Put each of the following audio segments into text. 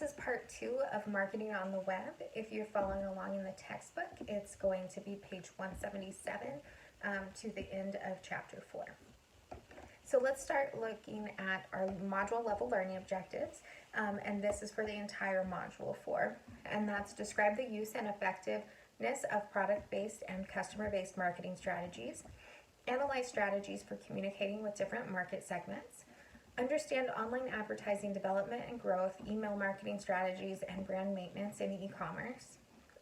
this is part 2 of marketing on the web. If you're following along in the textbook, it's going to be page 177 to the end of chapter 4. So let's start looking at our module level learning objectives, and this is for the entire module 4, and that's describe the use and effectiveness of product-based and customer-based marketing strategies, analyze strategies for communicating with different market segments, understand online advertising development and growth, email marketing strategies, and brand maintenance in e-commerce,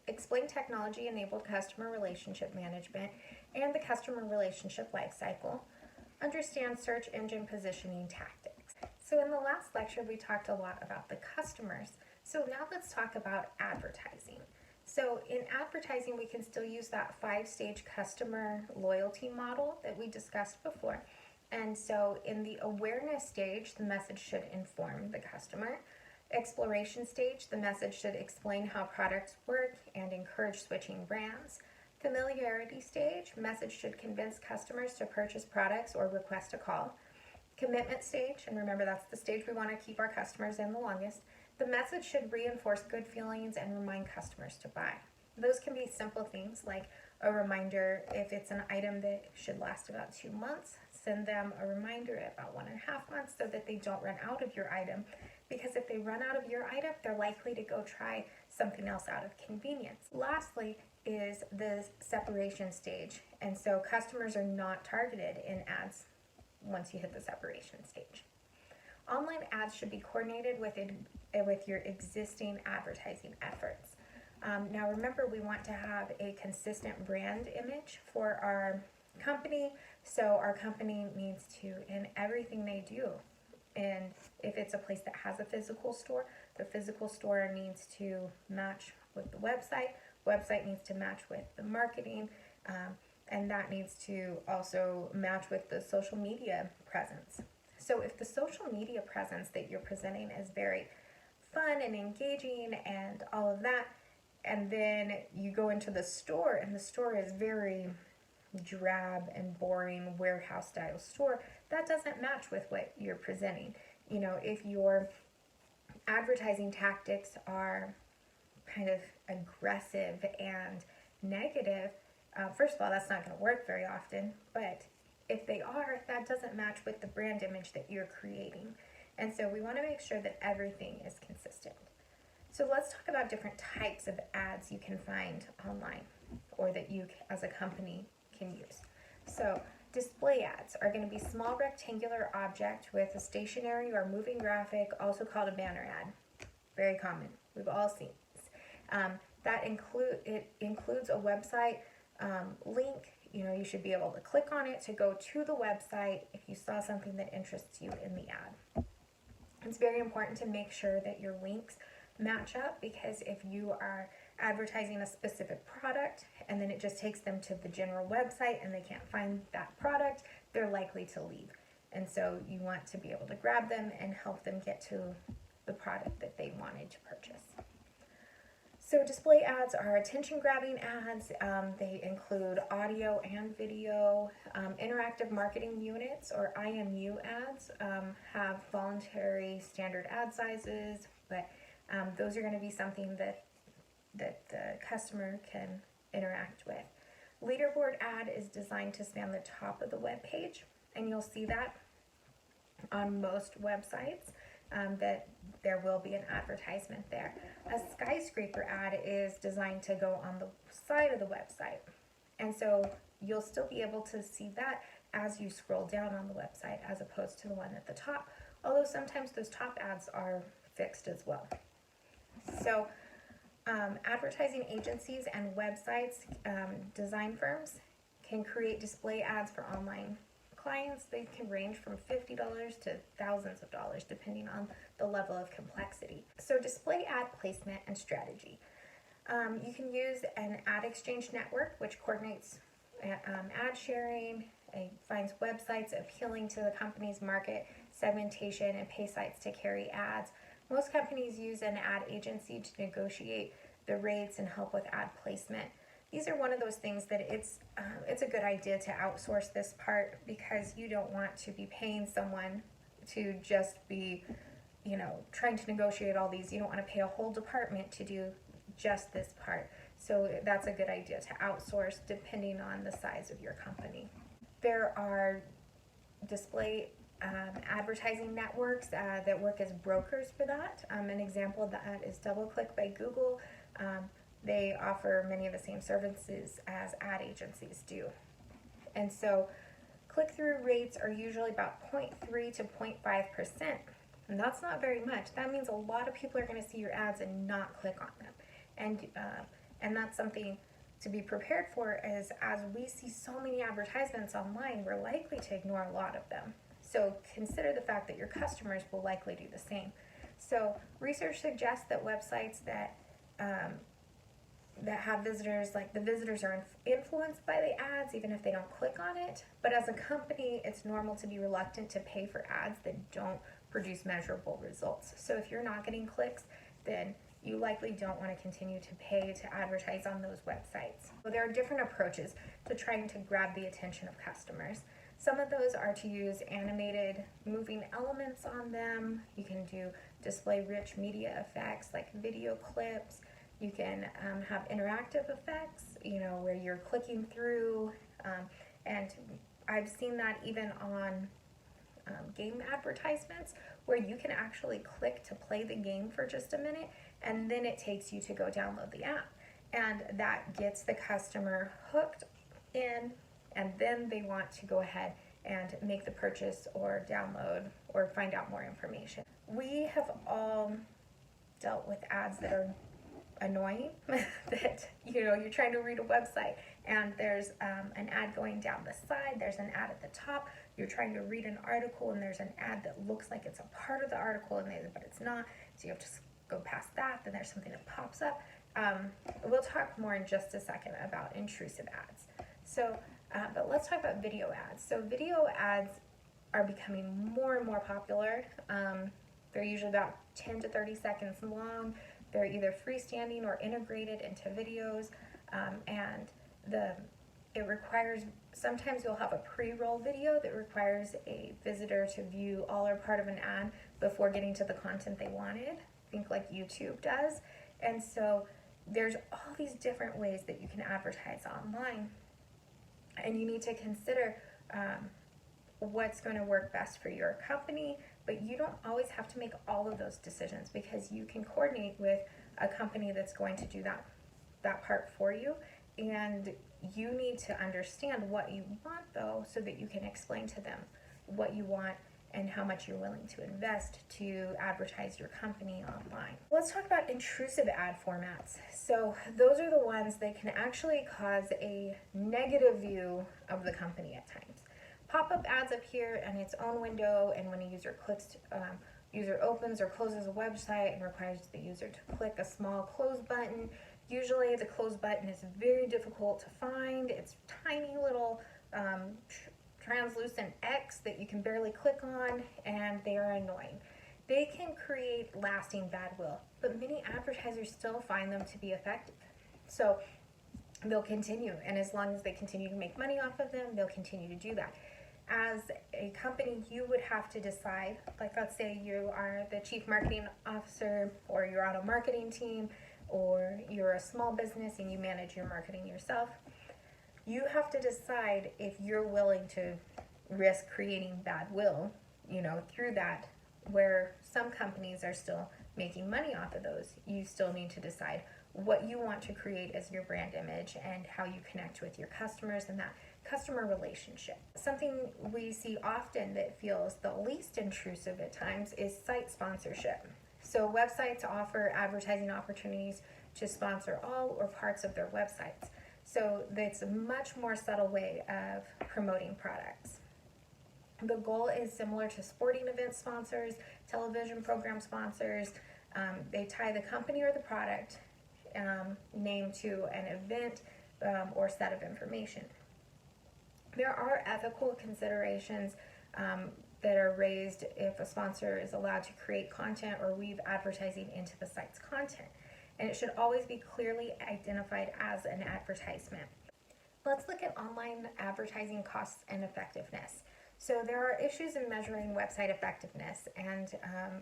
explain technology-enabled customer relationship management and the customer relationship lifecycle, understand search engine positioning tactics. So in the last lecture, we talked a lot about the customers. So now let's talk about advertising. So in advertising, we can still use that 5-stage customer loyalty model that we discussed before. And so in the awareness stage, the message should inform the customer. Exploration stage, the message should explain how products work and encourage switching brands. Familiarity stage, message should convince customers to purchase products or request a call. Commitment stage, and remember that's the stage we want to keep our customers in the longest. The message should reinforce good feelings and remind customers to buy. Those can be simple things like a reminder if it's an item that should last about 2 months, send them a reminder at about 1.5 months so that they don't run out of your item. Because if they run out of your item, they're likely to go try something else out of convenience. Lastly is the separation stage. And so customers are not targeted in ads once you hit the separation stage. Online ads should be coordinated with your existing advertising efforts. Now remember, we want to have a consistent brand image for our company, so our company needs to, in everything they do, and if it's a place that has a physical store, the physical store needs to match with the website needs to match with the marketing, and that needs to also match with the social media presence. So if the social media presence that you're presenting is very fun and engaging and all of that, and then you go into the store and the store is very drab and boring warehouse style store, that doesn't match with what you're presenting. You know, if your advertising tactics are kind of aggressive and negative, first of all, that's not going to work very often, but if they are, that doesn't match with the brand image that you're creating. And so we want to make sure that everything is consistent. So let's talk about different types of ads you can find online or that you as a company can use. So display ads are going to be small rectangular object with a stationary or moving graphic, also called a banner ad. Very common. We've all seen this. It includes a website link. You know, you should be able to click on it to go to the website if you saw something that interests you in the ad. It's very important to make sure that your links match up, because if you are advertising a specific product and then it just takes them to the general website and they can't find that product, they're likely to leave. And so you want to be able to grab them and help them get to the product that they wanted to purchase. So display ads are attention-grabbing ads. They include audio and video. Interactive marketing units, or IMU ads, have voluntary standard ad sizes, but those are going to be something that the customer can interact with. Leaderboard ad is designed to span the top of the web page, and you'll see that on most websites, that there will be an advertisement there. A skyscraper ad is designed to go on the side of the website, and so you'll still be able to see that as you scroll down on the website as opposed to the one at the top, although sometimes those top ads are fixed as well. So advertising agencies and websites, design firms can create display ads for online clients. They can range from $50 to thousands of dollars depending on the level of complexity. So display ad placement and strategy. You can use an ad exchange network which coordinates ad sharing, finds websites appealing to the company's market segmentation, and pay sites to carry ads. Most companies use an ad agency to negotiate the rates and help with ad placement. These are one of those things that it's a good idea to outsource this part, because you don't want to be paying someone to just be trying to negotiate all these. You don't want to pay a whole department to do just this part. So that's a good idea to outsource depending on the size of your company. There are display advertising networks that work as brokers for that. An example of that is DoubleClick by Google. They offer many of the same services as ad agencies do. And so click-through rates are usually about 0.3 to 0.5%. And that's not very much. That means a lot of people are going to see your ads and not click on them. And that's something to be prepared for, as we see so many advertisements online, we're likely to ignore a lot of them. So consider the fact that your customers will likely do the same. So research suggests that websites that have visitors, like the visitors are influenced by the ads even if they don't click on it. But as a company, it's normal to be reluctant to pay for ads that don't produce measurable results. So if you're not getting clicks, then you likely don't want to continue to pay to advertise on those websites. So there are different approaches to trying to grab the attention of customers. Some of those are to use animated moving elements on them. You can do display rich media effects like video clips. You can have interactive effects, where you're clicking through. And I've seen that even on game advertisements, where you can actually click to play the game for just a minute, and then it takes you to go download the app. And that gets the customer hooked in, and then they want to go ahead and make the purchase or download or find out more information. We have all dealt with ads that are annoying, that you're trying to read a website and there's an ad going down the side, there's an ad at the top, you're trying to read an article and there's an ad that looks like it's a part of the article but it's not, so you have to go past that, then there's something that pops up. We'll talk more in just a second about intrusive ads. So, but let's talk about video ads. So video ads are becoming more and more popular. They're usually about 10 to 30 seconds long. They're either freestanding or integrated into videos, and it requires, sometimes you'll have a pre-roll video that requires a visitor to view all or part of an ad before getting to the content they wanted. Think like YouTube does. And so there's all these different ways that you can advertise online, and you need to consider what's going to work best for your company. But you don't always have to make all of those decisions, because you can coordinate with a company that's going to do that part for you. And you need to understand what you want, though, so that you can explain to them what you want and how much you're willing to invest to advertise your company online. Let's talk about intrusive ad formats. So those are the ones that can actually cause a negative view of the company at times. Pop-up ads appear in its own window, and when a user clicks, user opens or closes a website and requires the user to click a small close button. Usually the close button is very difficult to find. It's tiny little translucent X that you can barely click on, and they are annoying. They can create lasting bad will, but many advertisers still find them to be effective. So they'll continue, and as long as they continue to make money off of them, they'll continue to do that. As a company, you would have to decide, like let's say you are the chief marketing officer, or you're on a marketing team, or you're a small business and you manage your marketing yourself. You have to decide if you're willing to risk creating bad will, through that, where some companies are still making money off of those. You still need to decide what you want to create as your brand image and how you connect with your customers and that customer relationship. Something we see often that feels the least intrusive at times is site sponsorship. So websites offer advertising opportunities to sponsor all or parts of their websites. So it's a much more subtle way of promoting products. The goal is similar to sporting event sponsors, television program sponsors. They tie the company or the product name to an event or set of information. There are ethical considerations that are raised if a sponsor is allowed to create content or weave advertising into the site's content. And it should always be clearly identified as an advertisement. Let's look at online advertising costs and effectiveness. So there are issues in measuring website effectiveness, and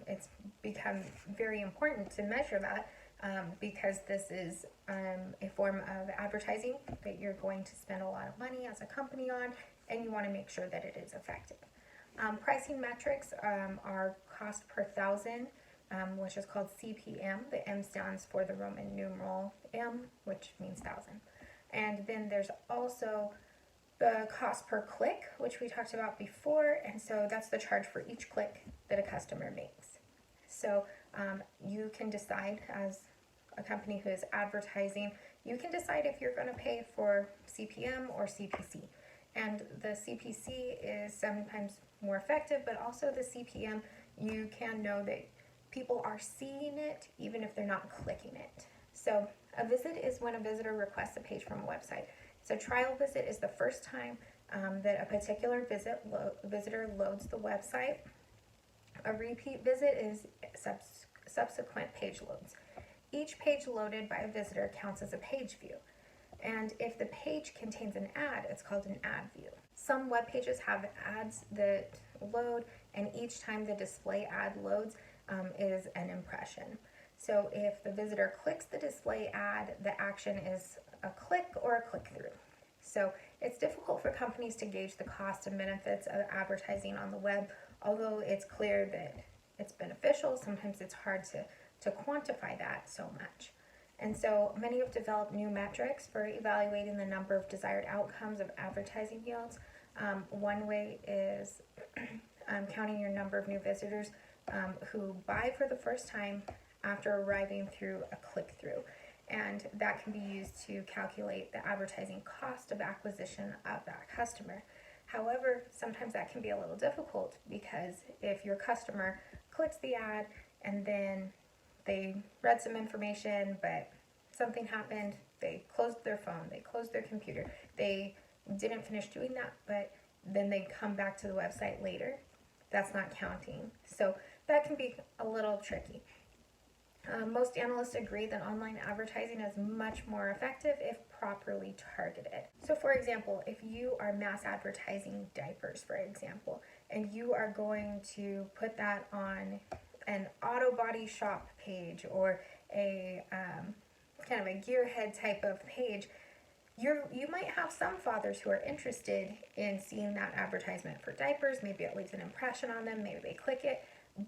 it's become very important to measure that because this is a form of advertising that you're going to spend a lot of money as a company on, and you want to make sure that it is effective. Pricing metrics are cost per thousand, which is called CPM. The M stands for the Roman numeral M, which means thousand. And then there's also the cost per click, which we talked about before, and so that's the charge for each click that a customer makes. So you can decide, as a company who is advertising, you can decide if you're going to pay for CPM or CPC. And the CPC is sometimes more effective, but also the CPM, you can know that people are seeing it even if they're not clicking it. So a visit is when a visitor requests a page from a website. So trial visit is the first time that a particular visitor loads the website. A repeat visit is subsequent page loads. Each page loaded by a visitor counts as a page view. And if the page contains an ad, it's called an ad view. Some web pages have ads that load, and each time the display ad loads is an impression. So if the visitor clicks the display ad, the action is a click or a click-through. So it's difficult for companies to gauge the cost and benefits of advertising on the web. Although it's clear that it's beneficial, sometimes it's hard to quantify that so much. And so many have developed new metrics for evaluating the number of desired outcomes of advertising yields. One way is counting your number of new visitors who buy for the first time after arriving through a click-through. And that can be used to calculate the advertising cost of acquisition of that customer. However, sometimes that can be a little difficult because if your customer clicks the ad and then they read some information, but something happened, they closed their phone, they closed their computer, they didn't finish doing that, but then they come back to the website later, that's not counting. So that can be a little tricky. Most analysts agree that online advertising is much more effective if properly targeted. So for example, if you are mass advertising diapers, for example, and you are going to put that on an auto body shop page or a kind of a gearhead type of page, you might have some fathers who are interested in seeing that advertisement for diapers. Maybe it leaves an impression on them, maybe they click it.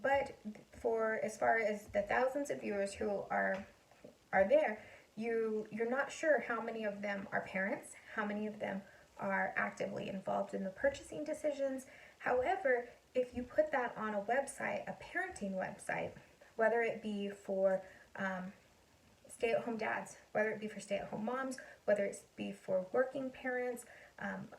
But for as far as the thousands of viewers who are there, you're not sure how many of them are parents, how many of them are actively involved in the purchasing decisions. However, if you put that on a website, a parenting website, whether it be for stay-at-home dads, whether it be for stay-at-home moms, whether it be for working parents,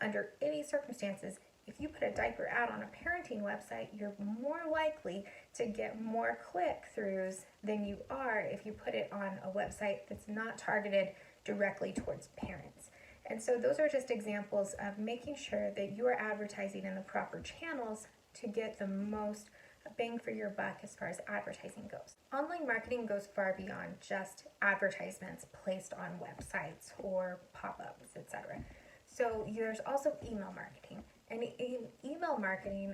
under any circumstances, if you put a diaper ad on a parenting website, you're more likely to get more click-throughs than you are if you put it on a website that's not targeted directly towards parents. And so those are just examples of making sure that you are advertising in the proper channels to get the most bang for your buck as far as advertising goes. Online marketing goes far beyond just advertisements placed on websites or pop-ups, etc. So there's also email marketing. And email marketing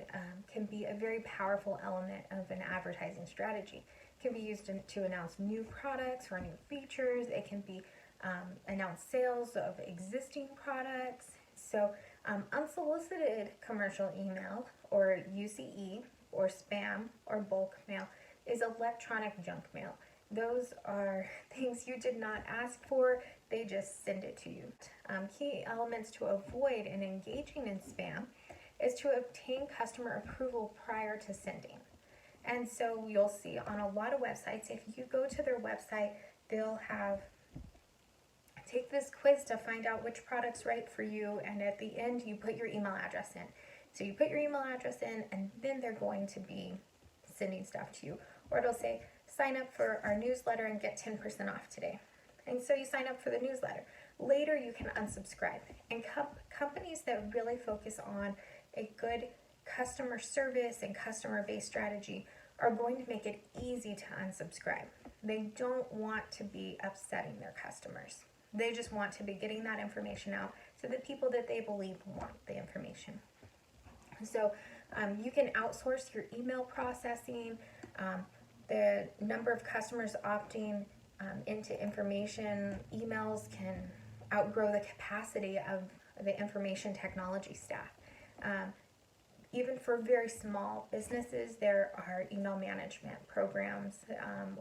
can be a very powerful element of an advertising strategy. It can be used to announce new products or new features. It can be announce sales of existing products. So unsolicited commercial email, or UCE, or spam, or bulk mail, is electronic junk mail. Those are things you did not ask for, they just send it to you. Key elements to avoid in engaging in spam is to obtain customer approval prior to sending. And so you'll see on a lot of websites, if you go to their website, they'll have take this quiz to find out which product's right for you, and at the end you put your email address in. So you put your email address in, and then they're going to be sending stuff to you. Or it'll say, sign up for our newsletter and get 10% off today. And so you sign up for the newsletter. Later you can unsubscribe. And companies that really focus on a good customer service and customer-based strategy are going to make it easy to unsubscribe. They don't want to be upsetting their customers. They just want to be getting that information out to the people that they believe want the information. So you can outsource your email processing. The number of customers opting into information emails can outgrow the capacity of the information technology staff. Even for very small businesses, there are email management programs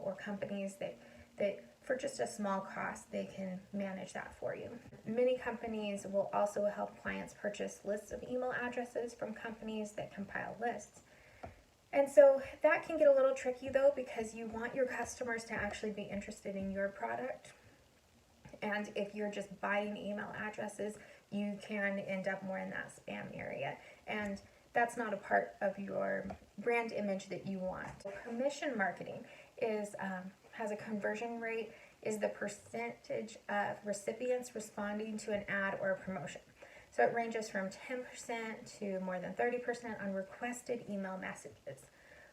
or companies that for just a small cost, they can manage that for you. Many companies will also help clients purchase lists of email addresses from companies that compile lists. And so that can get a little tricky though, because you want your customers to actually be interested in your product. And if you're just buying email addresses, you can end up more in that spam area. And that's not a part of your brand image that you want. Permission marketing has a conversion rate, is the percentage of recipients responding to an ad or a promotion. So it ranges from 10% to more than 30% on requested email messages.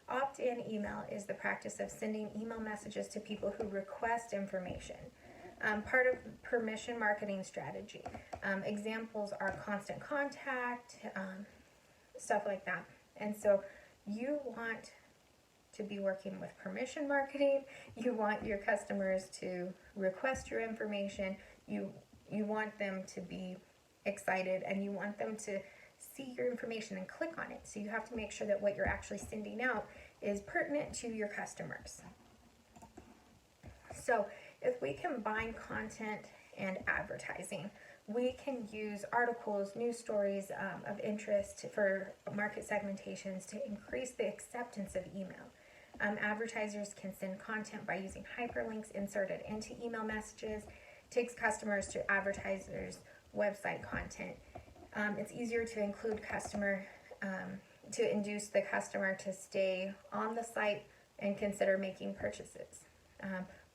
Opt-in email is the practice of sending email messages to people who request information. Part of permission marketing strategy. Examples are constant contact, stuff like that. And so you want to be working with permission marketing. You want your customers to request your information. You want them to be excited, and you want them to see your information and click on it. So you have to make sure that what you're actually sending out is pertinent to your customers. So if we combine content and advertising, we can use articles, news stories of interest for market segmentations to increase the acceptance of email. Advertisers can send content by using hyperlinks inserted into email messages, takes customers to advertisers' website content. It's easier to include to induce the customer to stay on the site and consider making purchases.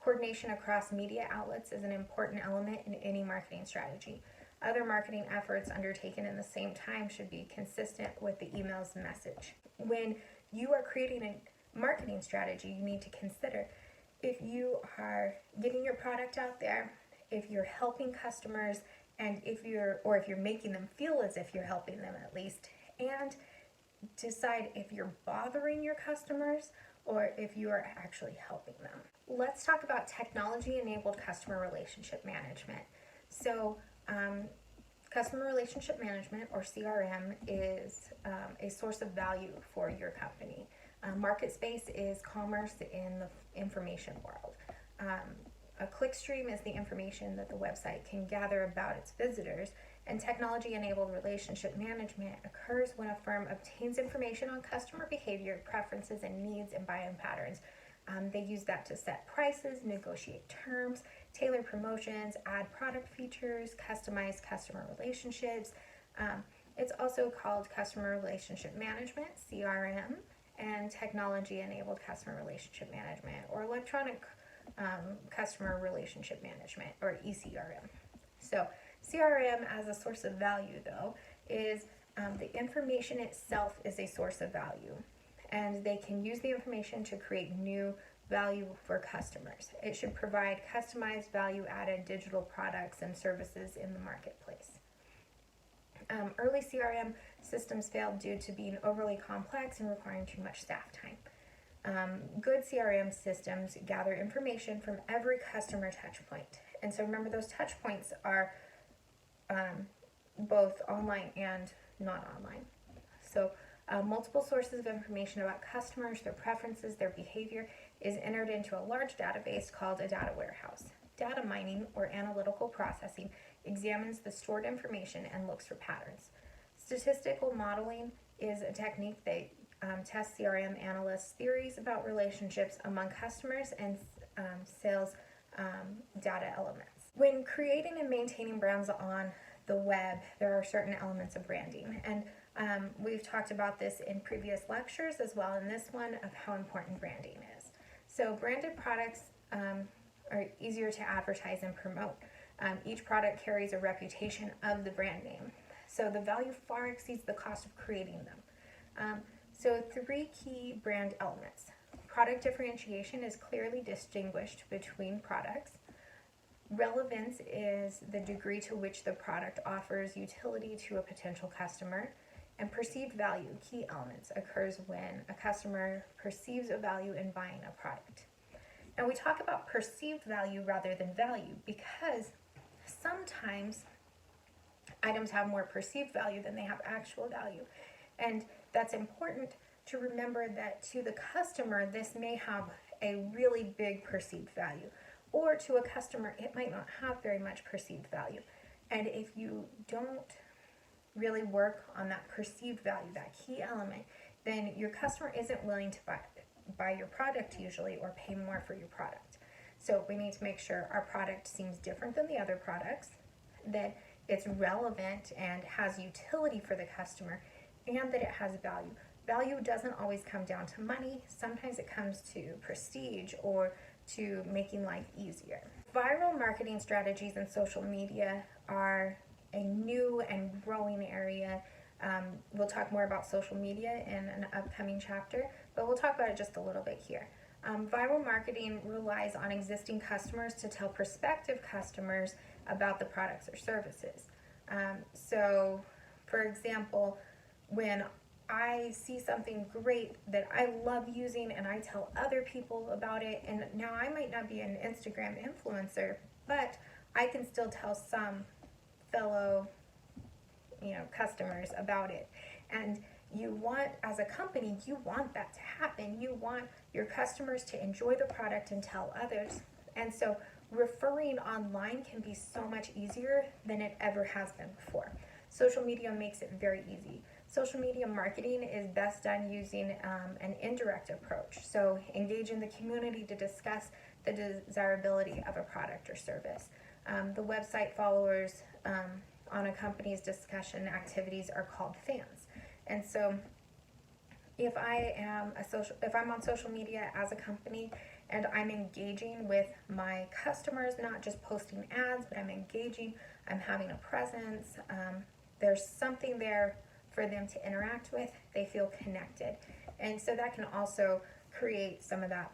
Coordination across media outlets is an important element in any marketing strategy. Other marketing efforts undertaken in the same time should be consistent with the email's message. When you are creating a marketing strategy, you need to consider if you are getting your product out there, if you're helping customers, and if you're making them feel as if you're helping them at least, and decide if you're bothering your customers or if you are actually helping them. Let's talk about technology-enabled customer relationship management. So customer relationship management, or CRM, is a source of value for your company. Market space is commerce in the information world. A clickstream is the information that the website can gather about its visitors, and technology-enabled relationship management occurs when a firm obtains information on customer behavior, preferences, and needs and buying patterns. They use that to set prices, negotiate terms, tailor promotions, add product features, customize customer relationships. It's also called customer relationship management, CRM, and technology-enabled customer relationship management, or electronic customer relationship management, or ECRM. So CRM as a source of value, though, is the information itself is a source of value, and they can use the information to create new value for customers. It should provide customized value-added digital products and services in the marketplace. Early CRM systems failed due to being overly complex and requiring too much staff time. Good CRM systems gather information from every customer touch point. And so remember, those touch points are both online and not online. So multiple sources of information about customers, their preferences, their behavior is entered into a large database called a data warehouse. Data mining, or analytical processing, examines the stored information and looks for patterns. Statistical modeling is a technique that tests CRM analysts' theories about relationships among customers and sales data elements. When creating and maintaining brands on the web, there are certain elements of branding, and we've talked about this in previous lectures as well in this one of how important branding is. So branded products are easier to advertise and promote. Each product carries a reputation of the brand name, so the value far exceeds the cost of creating them. So 3 key brand elements. Product differentiation is clearly distinguished between products. Relevance is the degree to which the product offers utility to a potential customer. And perceived value, key elements, occurs when a customer perceives a value in buying a product. And we talk about perceived value rather than value because sometimes items have more perceived value than they have actual value. And that's important to remember that to the customer, this may have a really big perceived value, or to a customer, it might not have very much perceived value. And if you don't really work on that perceived value, that key element, then your customer isn't willing to buy your product usually, or pay more for your product. So we need to make sure our product seems different than the other products, that it's relevant and has utility for the customer, and that it has value. Value doesn't always come down to money. Sometimes it comes to prestige or to making life easier. Viral marketing strategies and social media are a new and growing area. We'll talk more about social media in an upcoming chapter, but we'll talk about it just a little bit here. Viral marketing relies on existing customers to tell prospective customers about the products or services. So, for example, when I see something great that I love using and I tell other people about it, and now I might not be an Instagram influencer, but I can still tell some fellow, customers about it. And you want, as a company, you want that to happen. You want your customers to enjoy the product and tell others. And so referring online can be so much easier than it ever has been before. Social media makes it very easy. Social media marketing is best done using an indirect approach. So engage in the community to discuss the desirability of a product or service. The website followers on a company's discussion activities are called fans. And so if I'm on social media as a company and I'm engaging with my customers, not just posting ads, but I'm engaging, I'm having a presence, there's something there for them to interact with, they feel connected. And so that can also create some of that,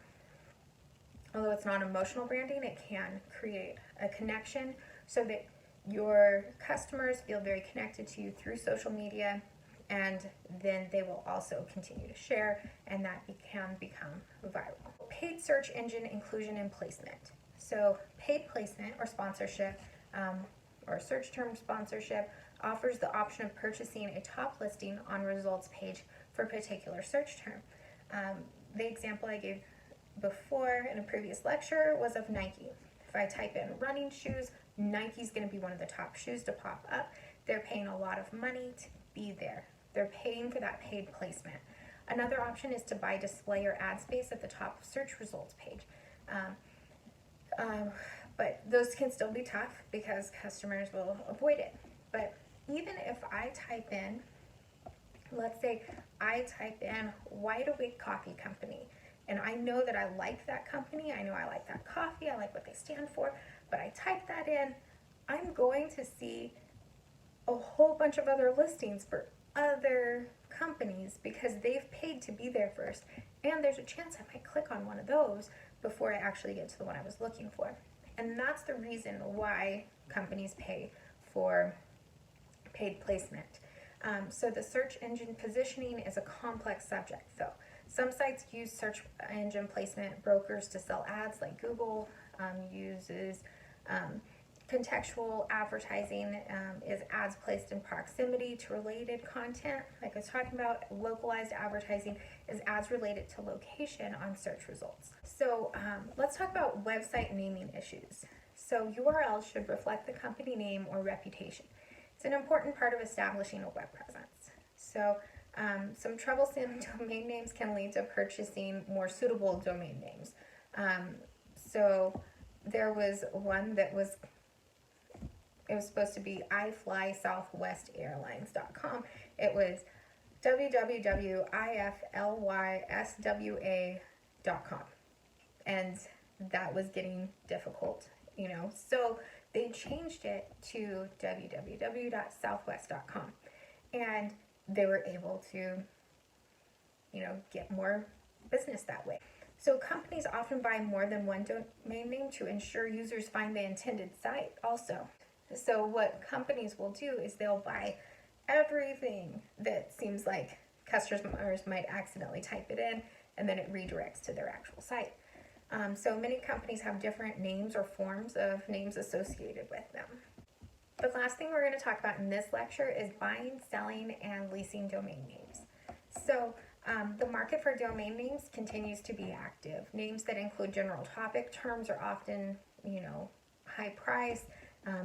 although it's not emotional branding, it can create a connection so that your customers feel very connected to you through social media, and then they will also continue to share, and that can become viral. Paid search engine inclusion and placement. So paid placement or sponsorship, or search term sponsorship, offers the option of purchasing a top listing on results page for a particular search term. The example I gave before in a previous lecture was of Nike. If I type in running shoes, Nike's going to be one of the top shoes to pop up. They're paying a lot of money to be there. They're paying for that paid placement. Another option is to buy display or ad space at the top of search results page. But those can still be tough because customers will avoid it. But even if I type in, let's say I type in Wide Awake Coffee Company, and I know that I like that company, I know I like that coffee, I like what they stand for, but I type that in, I'm going to see a whole bunch of other listings for other companies because they've paid to be there first, and there's a chance I might click on one of those before I actually get to the one I was looking for. And that's the reason why companies pay for paid placement. So the search engine positioning is a complex subject though. Some sites use search engine placement brokers to sell ads, like Google uses contextual advertising, is ads placed in proximity to related content. Like I was talking about, localized advertising is ads related to location on search results. So let's talk about website naming issues. So URLs should reflect the company name or reputation. It's an important part of establishing a web presence. So some troublesome domain names can lead to purchasing more suitable domain names. So there was one that was supposed to be iflysouthwestairlines.com. It was www.iflyswa.com. And that was getting difficult, So they changed it to www.southwest.com. And they were able to, get more business that way. So companies often buy more than one domain name to ensure users find the intended site also. So what companies will do is they'll buy everything that seems like customers might accidentally type it in, and then it redirects to their actual site. So many companies have different names or forms of names associated with them. The last thing we're going to talk about in this lecture is buying, selling, and leasing domain names. So the market for domain names continues to be active. Names that include general topic terms are often, high price.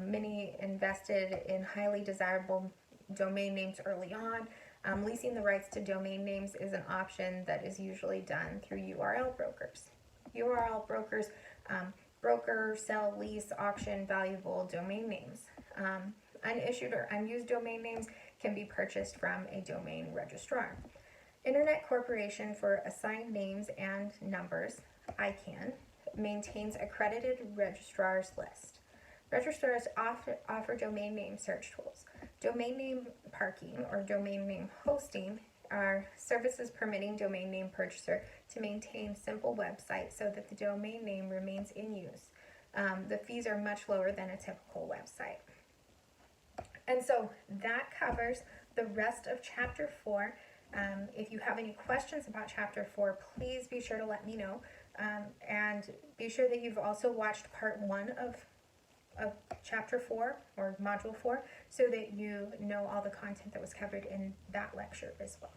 Many invested in highly desirable domain names early on. Leasing the rights to domain names is an option that is usually done through URL brokers. URL brokers broker, sell, lease, auction valuable domain names. Unissued or unused domain names can be purchased from a domain registrar. Internet Corporation for Assigned Names and Numbers, ICANN, maintains accredited registrars list. Registrars offer domain name search tools. Domain name parking or domain name hosting are services permitting domain name purchaser to maintain simple websites so that the domain name remains in use. The fees are much lower than a typical website. And so that covers the rest of Chapter 4. If you have any questions about Chapter 4, please be sure to let me know. And be sure that you've also watched Part 1 of Chapter 4 or Module 4 so that you know all the content that was covered in that lecture as well.